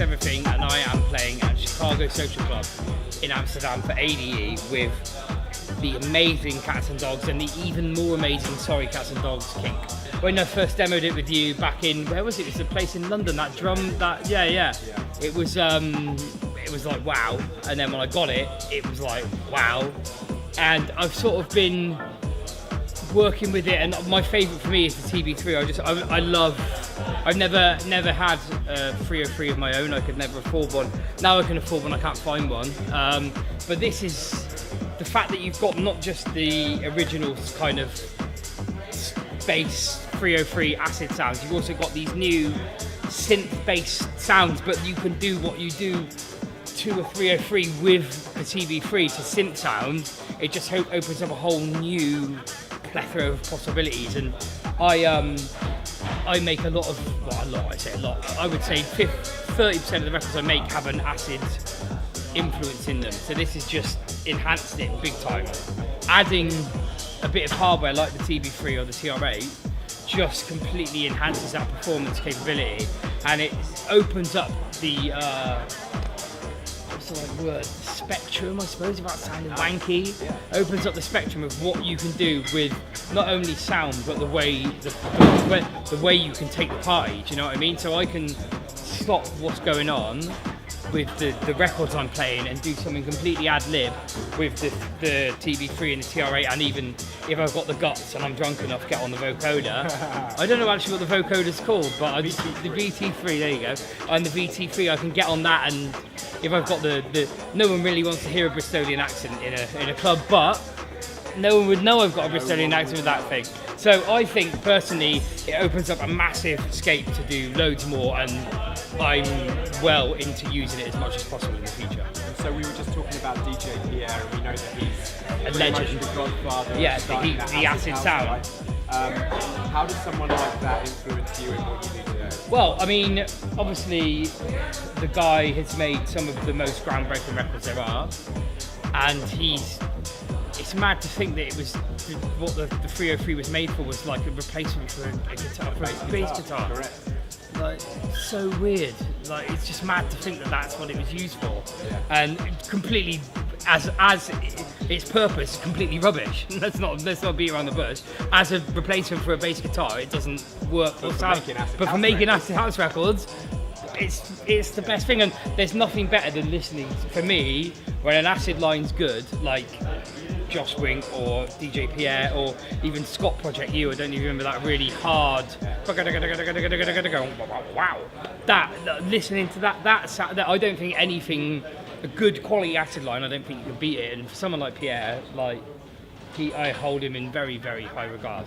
Everything, and I am playing at Chicago Social Club in Amsterdam for ADE with the amazing Cats and Dogs and the even more amazing Sorry Cats and Dogs Kink. When I first demoed it with you back in, where was it? It was a place in London. That drum, yeah. It was like wow, and then when I got it, it was like wow, and I've sort of been working with it, and my favourite for me is the TB3. I love. I've never had a 303 of my own. I could never afford one. Now I can afford one. I can't find one. But this is the fact that you've got not just the original kind of bass 303 acid sounds. You've also got these new synth-based sounds, but you can do what you do to a 303 with the TB3 to synth sound. It just opens up a whole new plethora of possibilities, and I make a lot of, I say a lot, I would say 30% of the records I make have an acid influence in them, so this has just enhanced it big time. Adding a bit of hardware like the TB3 or the TR8 just completely enhances that performance capability, and it opens up the what's the right word? Spectrum, I suppose, without sounding wanky. Opens up the spectrum of what you can do with not only sound, but the way you can take the party. Do you know what I mean? So I can stop what's going on with the records I'm playing and do something completely ad lib with the TB3 and the TR8, and even if I've got the guts and I'm drunk enough, get on the vocoder. I don't know actually what the vocoder's called, but the VT3, there you go. And the VT3, I can get on that, and if I've got the no one really wants to hear a Bristolian accent in a club, but no one would know I've got a Bristolian accent with that thing. So I think personally it opens up a massive scope to do loads more, and I'm well into using it as much as possible in the future. And so we were just talking about DJ Pierre, and we know that he's a legend, the godfather. Yeah, the acid sound. Right? How does someone like that influence you in what you do today? Well, I mean, obviously the guy has made some of the most groundbreaking records there are, and it's mad to think that it was what the 303 was made for was like a replacement for a guitar, for a bass guitar. Correct. Like, so weird. Like, it's just mad to think that that's what it was used for, and completely as its purpose completely rubbish. let's not beat around the bush. As a replacement for a bass guitar, it doesn't work. But for making acid house records, it's the best thing, and there's nothing better than listening for me when an acid line's good, like Josh Wink or DJ Pierre or even Scott Project U. I don't even remember that really hard. Wow, that listening to that I don't think anything, a good quality acid line, I don't think you can beat it. And for someone like Pierre, I hold him in very, very high regard.